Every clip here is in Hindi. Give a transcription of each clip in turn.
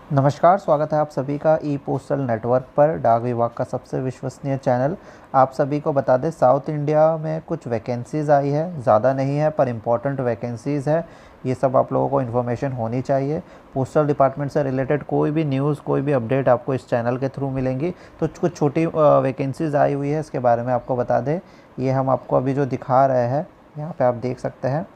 नमस्कार, स्वागत है आप सभी का ई पोस्टल नेटवर्क पर, डाक विभाग का सबसे विश्वसनीय चैनल। आप सभी को बता दें, साउथ इंडिया में कुछ वैकेंसीज़ आई है, ज़्यादा नहीं है पर इम्पॉर्टेंट वैकेंसीज़ है। ये सब आप लोगों को इन्फॉर्मेशन होनी चाहिए। पोस्टल डिपार्टमेंट से रिलेटेड कोई भी न्यूज़, कोई भी अपडेट आपको इस चैनल के थ्रू मिलेंगी। तो कुछ छोटी वैकेंसीज़ आई हुई है, इसके बारे में आपको बता दें। ये हम आपको अभी जो दिखा रहे हैं, यहाँ पर आप देख सकते हैं,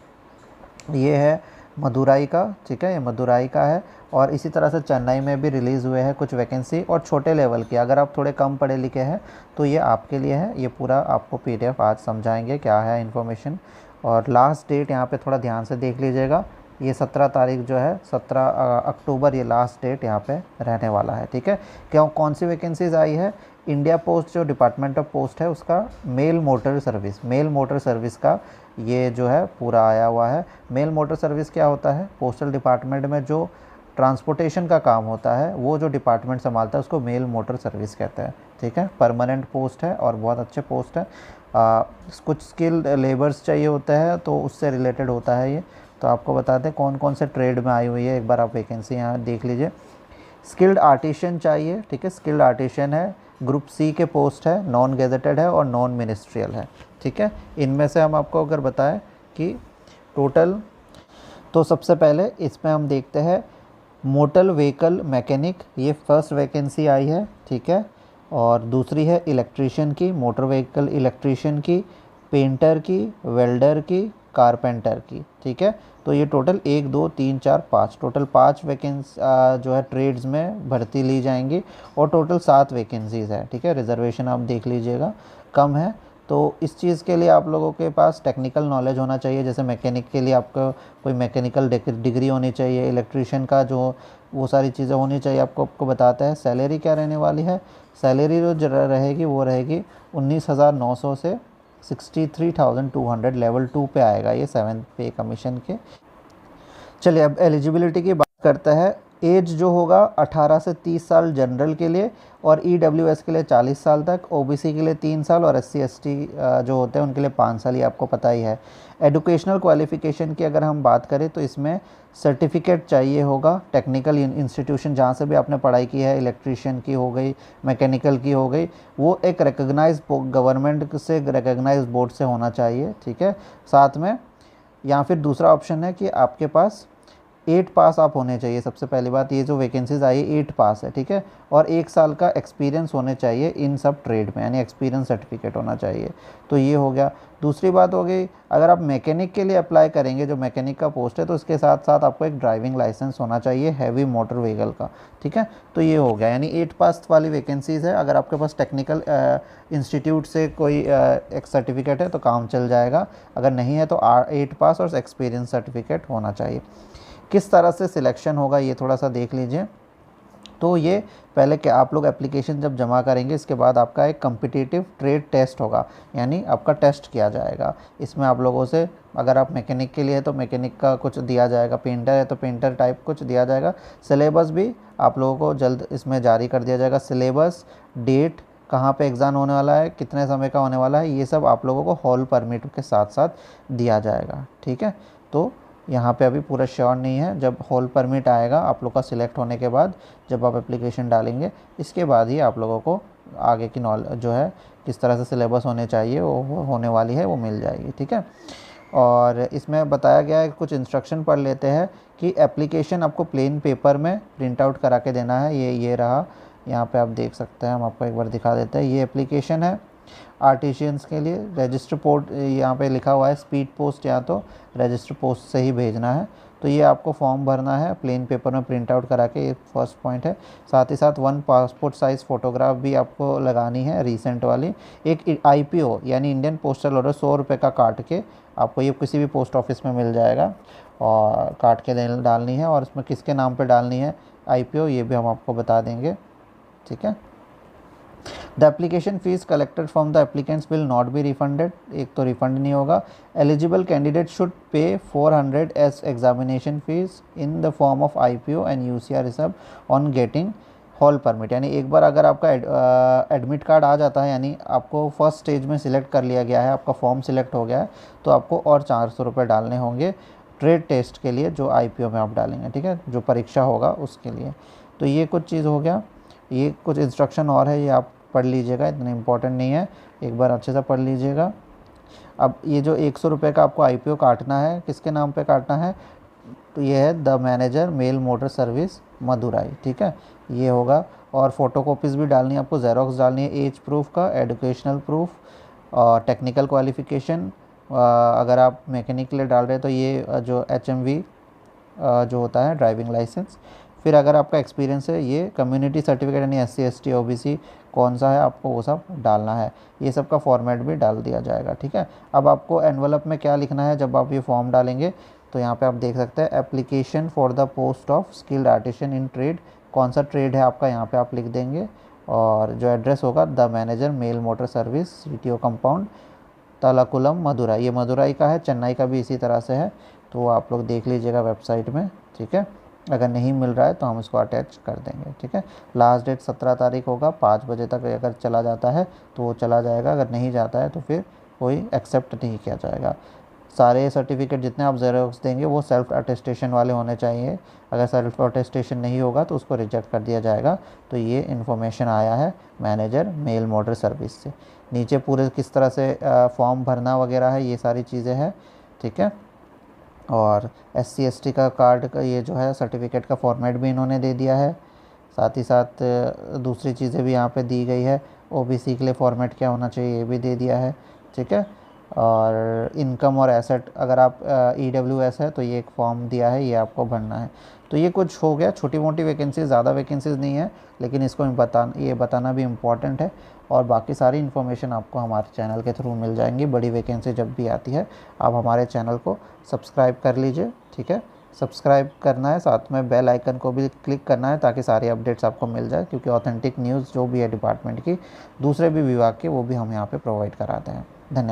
ये है मदुराई का, ठीक है, ये मदुराई का है। और इसी तरह से चेन्नई में भी रिलीज़ हुए हैं कुछ वैकेंसी, और छोटे लेवल की। अगर आप थोड़े कम पढ़े लिखे हैं तो ये आपके लिए है। ये पूरा आपको पीडीएफ आज समझाएंगे क्या है इन्फॉर्मेशन। और लास्ट डेट यहाँ पे थोड़ा ध्यान से देख लीजिएगा। ये 17 तारीख जो है, 17 अक्टूबर, ये लास्ट डेट यहाँ पे रहने वाला है, ठीक है। क्यों, कौन सी वैकेंसीज़ आई है? इंडिया पोस्ट जो डिपार्टमेंट ऑफ पोस्ट है उसका मेल मोटर सर्विस का ये जो है पूरा आया हुआ है। मेल मोटर सर्विस क्या होता है? पोस्टल डिपार्टमेंट में जो ट्रांसपोर्टेशन का काम होता है, वो जो डिपार्टमेंट संभालता है उसको मेल मोटर सर्विस कहते हैं, ठीक है। परमानेंट पोस्ट है और बहुत अच्छे पोस्ट है। कुछ स्किल्ड लेबर्स चाहिए होता है, तो उससे रिलेटेड होता है ये। तो आपको बताते हैं कौन कौन से ट्रेड में आई हुई है। एक बार आप वैकेंसी यहाँ देख लीजिए। स्किल्ड आर्टिशियन चाहिए, ठीक है, स्किल्ड आर्टिशियन है। ग्रुप सी के पोस्ट है, नॉन गेजेटेड है और नॉन मिनिस्ट्रियल है, ठीक है। इनमें से हम आपको अगर बताएं कि टोटल, तो सबसे पहले इसमें हम देखते हैं मोटर व्हीकल मैकेनिक, ये फर्स्ट वैकेंसी आई है, ठीक है। और दूसरी है इलेक्ट्रीशियन की, मोटर व्हीकल इलेक्ट्रीशियन की, पेंटर की, वेल्डर की, कारपेंटर की, ठीक है। तो ये टोटल 1 2 3 4 5, टोटल 5 वैकेंसी जो है ट्रेड्स में भर्ती ली जाएंगी। और टोटल 7 वैकेंसीज़ है, ठीक है। रिजर्वेशन आप देख लीजिएगा, कम है। तो इस चीज़ के लिए आप लोगों के पास टेक्निकल नॉलेज होना चाहिए। जैसे मैकेनिक के लिए आपको कोई मैकेनिकल डिग्री होनी चाहिए। इलेक्ट्रीशियन का जो वो सारी चीज़ें होनी चाहिए। आपको बताता है सैलरी क्या रहने वाली है। सैलरी जो रहेगी वो रहेगी 19,900 से 63,200, लेवल 2 पे आएगा ये 7th पे कमीशन के। चलिए अब एलिजिबिलिटी की बात करते हैं। एज जो होगा 18 से 30 साल जनरल के लिए, और ईडब्ल्यूएस के लिए 40 साल तक, ओबीसी के लिए 3 साल, और एससी एसटी जो होते हैं उनके लिए 5 साल, ये आपको पता ही है। एजुकेशनल क्वालिफ़िकेशन की अगर हम बात करें तो इसमें सर्टिफिकेट चाहिए होगा। टेक्निकल इंस्टीट्यूशन जहाँ से भी आपने पढ़ाई की है, इलेक्ट्रीशियन की हो गई, मैकेनिकल की हो गई, वो एक रिकग्नाइज गवर्नमेंट से रिकग्नाइज बोर्ड से होना चाहिए, ठीक है। साथ में या फिर दूसरा ऑप्शन है कि आपके पास 8 पास आप होने चाहिए। सबसे पहली बात, ये जो वैकेंसीज आई 8 पास है, ठीक है। और 1 साल का एक्सपीरियंस होने चाहिए इन सब ट्रेड में, यानी एक्सपीरियंस सर्टिफिकेट होना चाहिए। तो ये हो गया। दूसरी बात हो गई, अगर आप मैकेनिक के लिए अप्लाई करेंगे, जो मैकेनिक का पोस्ट है, तो इसके साथ साथ आपको एक ड्राइविंग लाइसेंस होना चाहिए हैवी मोटर व्हीकल का, ठीक है। तो ये हो गया, यानी 8 पास वाली वैकेंसीज़ है। अगर आपके पास टेक्निकल इंस्टीट्यूट से कोई एक सर्टिफिकेट है तो काम चल जाएगा। अगर नहीं है तो 8 पास और एक्सपीरियंस सर्टिफिकेट होना चाहिए। किस तरह से सिलेक्शन होगा ये थोड़ा सा देख लीजिए। तो ये पहले क्या, आप लोग एप्लीकेशन जब जमा करेंगे, इसके बाद आपका एक कम्पिटिटिव ट्रेड टेस्ट होगा, यानी आपका टेस्ट किया जाएगा। इसमें आप लोगों से, अगर आप मैकेनिक के लिए है तो मैकेनिक का कुछ दिया जाएगा, पेंटर है तो पेंटर टाइप कुछ दिया जाएगा। सिलेबस भी आप लोगों को जल्द इसमें जारी कर दिया जाएगा। सिलेबस, डेट, कहाँ पे एग्ज़ाम होने वाला है, कितने समय का होने वाला है, ये सब आप लोगों को हॉल परमिट के साथ साथ दिया जाएगा, ठीक है। तो यहाँ पे अभी पूरा श्योर नहीं है। जब हॉल परमिट आएगा आप लोग का सिलेक्ट होने के बाद, जब आप एप्लीकेशन डालेंगे, इसके बाद ही आप लोगों को आगे की नॉलेज जो है, किस तरह से सिलेबस होने चाहिए, वो होने वाली है, वो मिल जाएगी, ठीक है। और इसमें बताया गया है, कुछ इंस्ट्रक्शन पढ़ लेते हैं कि एप्लीकेशन आपको प्लेन पेपर में प्रिंट आउट करा के देना है। ये रहा, यहाँ पे आप देख सकते हैं, हम आपको एक बार दिखा देते हैं। ये एप्लीकेशन है आर्टिशियंस के लिए। रजिस्टर पोस्ट यहाँ पे लिखा हुआ है, स्पीड पोस्ट या तो रजिस्टर पोस्ट से ही भेजना है। तो ये आपको फॉर्म भरना है प्लेन पेपर में प्रिंट आउट करा के, ये फर्स्ट पॉइंट है। साथ ही साथ 1 पासपोर्ट साइज़ फ़ोटोग्राफ भी आपको लगानी है, रीसेंट वाली। एक आईपीओ यानी इंडियन पोस्टल ऑर्डर 100 रुपये का काट के, आपको ये किसी भी पोस्ट ऑफिस में मिल जाएगा, और काट के डालनी है। और इसमें किसके नाम पर डालनी है आईपीओ, ये भी हम आपको बता देंगे, ठीक है। The application fees collected from the applicants will not be refunded, एक तो रिफंड नहीं होगा। Eligible candidate should pay 400 as examination fees in the form of IPO and UCR receipt on getting hall permit. यानी एक बार अगर आपका एडमिट कार्ड आ जाता है, यानी आपको फर्स्ट स्टेज में सिलेक्ट कर लिया गया है, आपका फॉर्म सिलेक्ट हो गया है, तो आपको और 400 रुपये डालने होंगे ट्रेड टेस्ट के लिए, जो आईपीओ में आप डालेंगे, ठीक है, जो परीक्षा होगा उसके लिए। तो ये कुछ चीज़ हो गया। ये कुछ इंस्ट्रक्शन और है, ये आप पढ़ लीजिएगा, इतना इम्पोर्टेंट नहीं है, एक बार अच्छे से पढ़ लीजिएगा। अब ये जो 100 रुपये का आपको IPO काटना है, किसके नाम पे काटना है, तो ये है the manager mail motor service Madurai, ठीक है, ये होगा। और फ़ोटोकॉपीज़ भी डालनी है आपको, ज़ेरॉक्स डालनी है एज प्रूफ का, एजुकेशनल प्रूफ और टेक्निकल क्वालिफ़िकेशन। अगर आप मैकेनिक के लिए डाल रहे हैं तो ये जो HMV जो होता है ड्राइविंग लाइसेंस। फिर अगर आपका एक्सपीरियंस है, ये कम्युनिटी सर्टिफिकेट यानी SC ST OBC कौन सा है आपको वो सब डालना है, ये सब का फॉर्मेट भी डाल दिया जाएगा, ठीक है। अब आपको एनवलप में क्या लिखना है जब आप ये फॉर्म डालेंगे, तो यहाँ पे आप देख सकते हैं application for the post of skilled artisan in trade, कौन सा ट्रेड है आपका यहाँ पे आप लिख देंगे। और जो एड्रेस होगा the manager mail motor service CTO compound Talakulam Madurai, ये मदुराई का है, चेन्नई का भी इसी तरह से है, तो आप लोग देख लीजिएगा वेबसाइट में, ठीक है। अगर नहीं मिल रहा है तो हम इसको अटैच कर देंगे, ठीक है। लास्ट डेट 17 तारीख होगा, 5 बजे तक अगर चला जाता है तो वो चला जाएगा, अगर नहीं जाता है तो फिर कोई एक्सेप्ट नहीं किया जाएगा। सारे सर्टिफिकेट जितने आप ज़ेरॉक्स देंगे वो सेल्फ अटेस्टेशन वाले होने चाहिए, अगर सेल्फ अटेस्टेशन नहीं होगा तो उसको रिजेक्ट कर दिया जाएगा। तो ये इन्फॉर्मेशन आया है मैनेजर मेल मोटर सर्विस से। नीचे पूरे किस तरह से फॉर्म भरना वगैरह है, ये सारी चीज़ें हैं, ठीक है। और SC ST का कार्ड का ये जो है सर्टिफिकेट का फॉर्मेट भी इन्होंने दे दिया है, साथ ही साथ दूसरी चीज़ें भी यहाँ पे दी गई है, OBC के लिए फॉर्मेट क्या होना चाहिए ये भी दे दिया है, ठीक है। और इनकम और एसेट अगर आप EWS है तो ये एक फॉर्म दिया है, ये आपको भरना है। तो ये कुछ हो गया, छोटी मोटी वैकेंसीज, ज़्यादा वैकेंसीज नहीं है, लेकिन इसको ये बताना भी इम्पॉर्टेंट है। और बाकी सारी इन्फॉर्मेशन आपको हमारे चैनल के थ्रू मिल जाएंगी, बड़ी वैकेंसी जब भी आती है। आप हमारे चैनल को सब्सक्राइब कर लीजिए, ठीक है, सब्सक्राइब करना है, साथ में बेल आइकन को भी क्लिक करना है ताकि सारी अपडेट्स आपको मिल जाए, क्योंकि ऑथेंटिक न्यूज़ जो भी है डिपार्टमेंट की, दूसरे भी विभाग के, वो भी हम यहाँ पे प्रोवाइड कराते हैं। धन्यवाद।